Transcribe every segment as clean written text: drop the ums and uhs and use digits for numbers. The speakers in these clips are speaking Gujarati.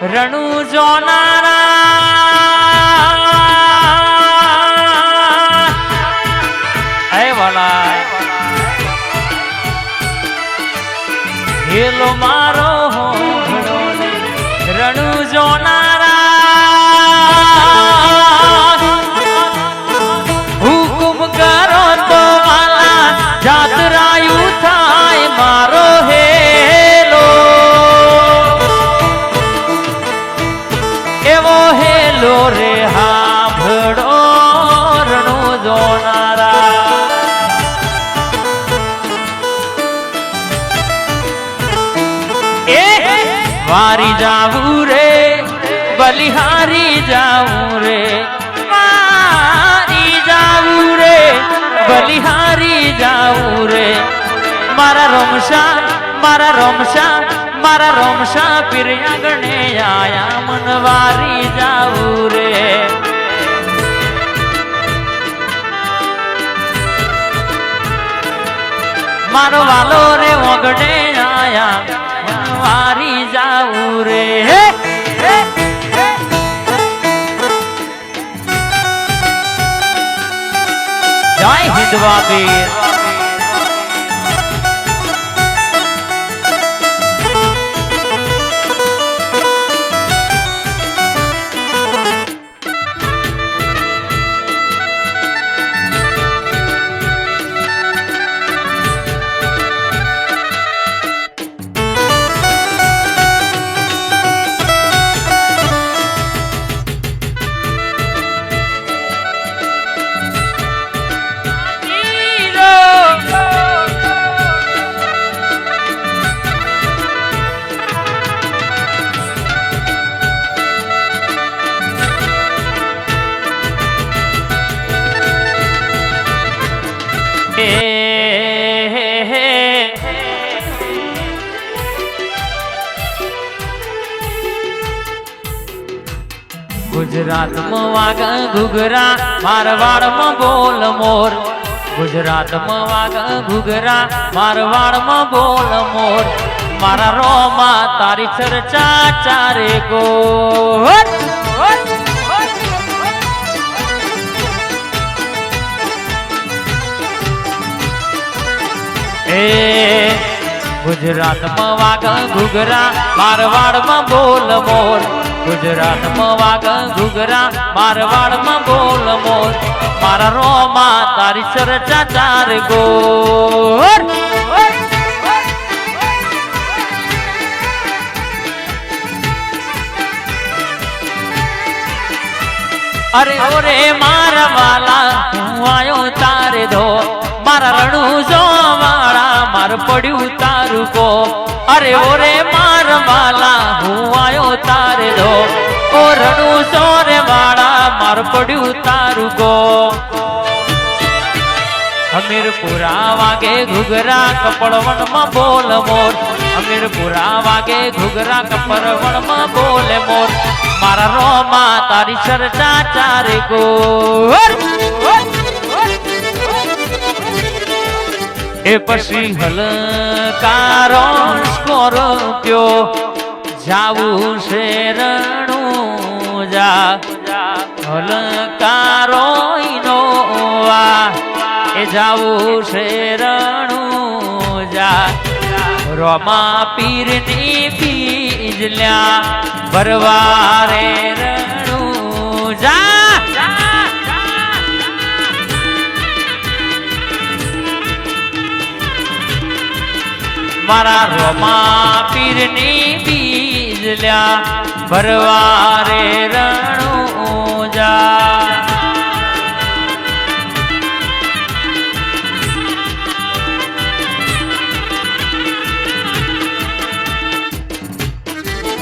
રણુ જોનારા એ વાલા હેલો મારો રણુ જોનારા હુકુમ કરો તો વાલા જાતરાયું થાય મારો હેલો એવો હેલો રે હાંભળો રણુ જોનારા વારી જાવું રે બલિહારી જાવું રે વારી જાવું રે બલિહારી જાવું રે મારા રોમશા પીરિયા ગણે આયા મન વારી જાવું રે મારો વાલો રે ઓગણે આયા વારી જાવું રે જય હિન્દવા વીર ગુજરાતમાં વાગા ઘુઘરા મારવાડમાં બોલ મોર ગુજરાતમાં વાગા ઘુઘરા મારવાડમાં બોલ મોર મારા રોમા તારી ચર્ચા ચારે ગોર ગુજરાતમાં વાગા ઘુઘરા મારવાડમાં બોલ મોર ગુજરાતમાં વાગા ઘુઘરા મારવાડમાં બોલ મોર મારા રોમા તારી ચર્ચા ચાર ગોર અરે ઓરે મારા વાલા હું આયો તારે ધો મારા રણુ જોવાળા માર પડ્યું તારું કો અરે ઓરે મારા વાલા હું આયો તારે ધો ઓ રણુ જોરે વાળા માર પડ્યું તારું કો હમીરપુરા વાગે ઘુઘરા કપડવનમાં બોલ મોર હમીરપુરા વાગે ઘુઘરા કપડવનમાં બોલ મોર મારા રોમા તારી ચર્ચા ચારે ગોર એ પછી હલકારો સ્કોર્પિયો જાવું છે રણુજા હલકારો ઇનોવા એ જાવું છે રણુજા રોમા પીરની બીજલ્યા ભરવારે રણુજા મારા રોમા પીરની બીજલ્યા ભરવારે રણુજા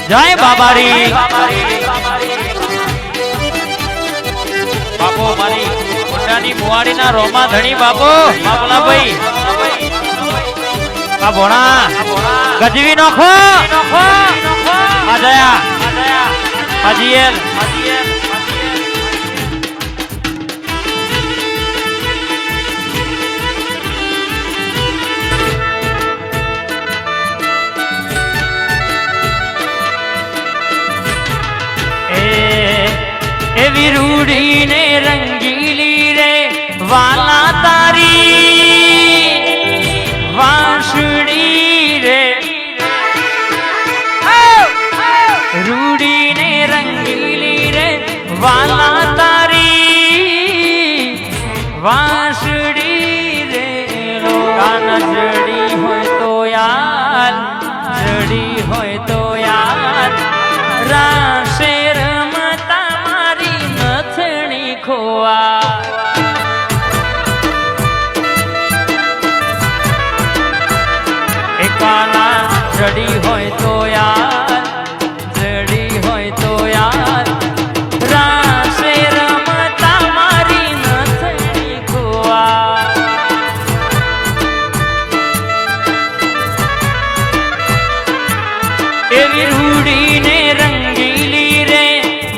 જય બાબારી બાપો મારી મોટાની મુવાડીના રોમા ધણી બાપો બાપલાભાઈ આ ભોણા ગજવી નોખો આ જયા આ જીએલ એવી રૂડી ને રંગીલી રે વાલા તારી વાંસળી રે રૂડી ને રંગીલી રે વાલા તારી વાંસળી રે કાન જડી હોય તો યાર જડી હોય તો યાર રાશે રમતા મારી નથણી ખોવા એકાના જડી હોય તો યાર જડી હોય તો યાર રાશે રમતા મારી નથણી ખોવા એવી રૂડી ને રંગીલી રે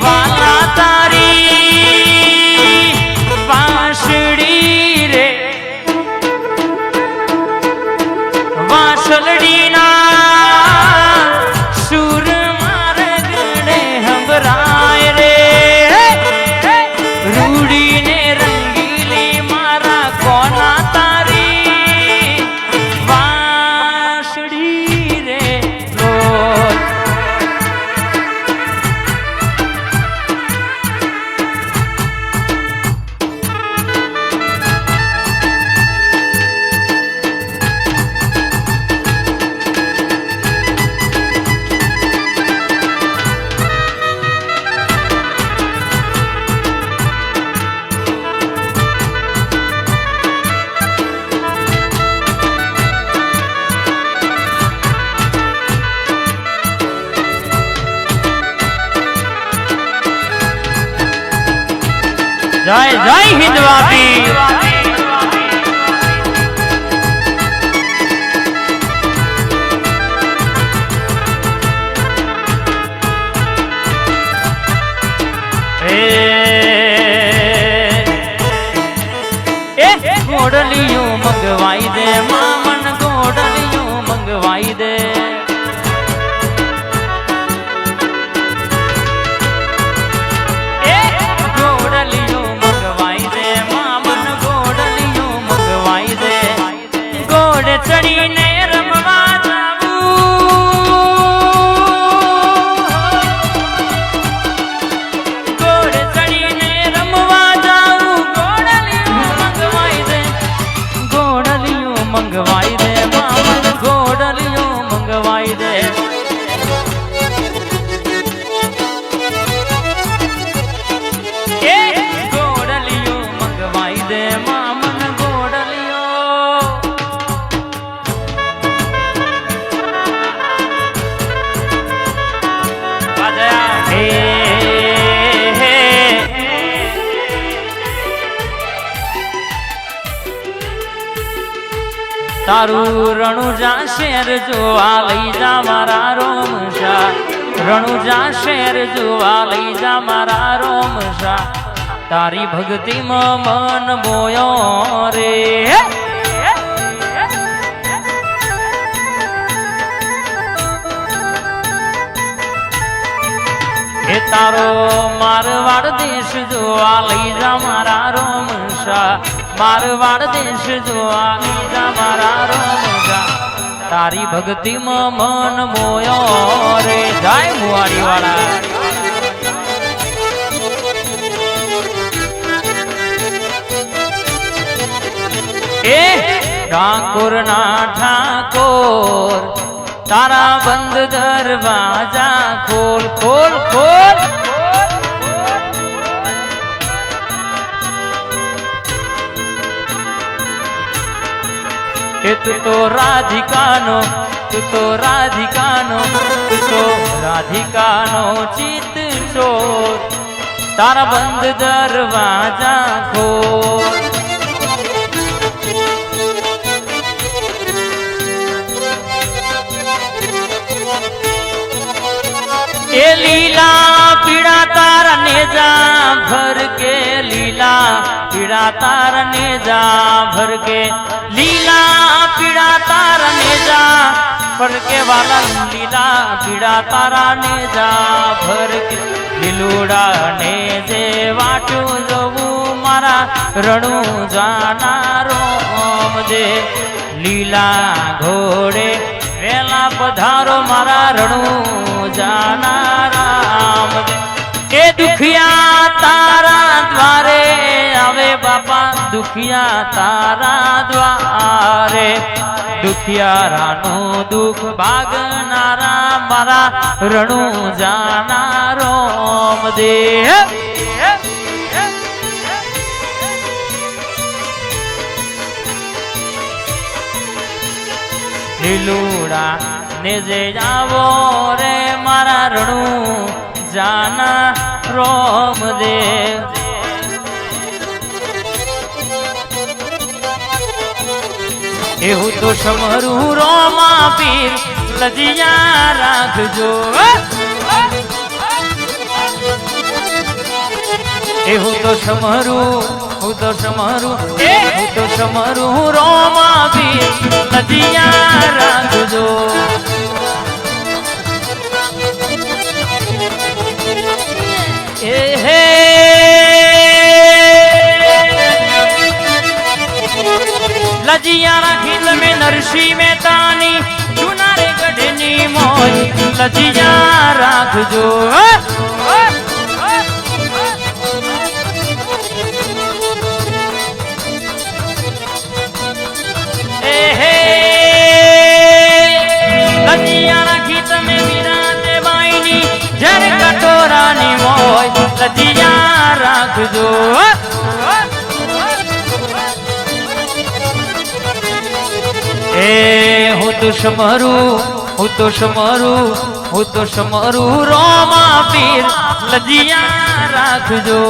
વાલા તારી વાંસળી રે વાંસળી ના સુર માર ગણે હંભરાય રે રૂડી ને રંગીલી મારા કોના તારી વાંસળી રે જય જય હિન્દવાપી ગોડલિયું મંગવાઈ દે મામન ગોડલિયું મંગવાઈ દે ચડીને રમવા જાવું ઘોડે ચડીને રમવા જાવું ગોડલિયું મંગવાઈ દે મામન ગોડલિયું મંગવાઈ દે ગોડલિયું મંગવાઈ દે મામન તારું રણુજા શેર જોવા લઈ જા મારા રોમશા રણુજા શેર જોવા લઈ જા મારા રોમશા તારી ભક્તિમાં મન મોયો રે એ તારો મારવાડ દેશ જોવા લઈ જા મારા રોમશા મારવાડ દેશ જોવા લઈ જા મારા રોમશા તારી ભક્તિમાં મન મોયો રે જાય મુવાડી વાળા એ ઠાકોર ના ઠાકોર તારા બંધ દરવાજા ખોલ ખોલ ખોલ એ તું તો રાધિકાનો તું તો રાધિકાનો તું તો રાધિકાનો ચિત ચોર તારા બંધ દરવાજા ખોલ એ લીલા પીડા તારા નેજા ભર કે લીલા પીડા તારા નેજા ભર કે લીલા પીડા તારા નેજા ભર કે વાલા લીલા પીડા તારા નેજા ભર કે લીલુડા ને જે વાટું જોવું મારા રણું જાનારો જે લીલા ઘોડે વેલા પધારો મારા રણું જાનારામ એ દુખિયા તારા દ્વારે આવે બાપા દુખિયા તારા દ્વારે દુખિયારાનું દુઃખ ભાગનારા મારા રણું જાનારો દે લીલુડા ને જે આવો રે મારા રણું જાના રોમ દેવ એવું તો સમરું રોમા પીર લજિયા રાખજો એવું તો સમરું હું તો સમરું રોમા પીર લજિયા રાખજો लजिया राखी तमे नरसी मेहतानी चुनारे गढ़नी मोज लजिया राखजो लजिया राखी तमे विराते बाईनी जर कटोरानी मोज लजिया राखजो હું તો સમરું રોમા પીર લજિયા રાખજો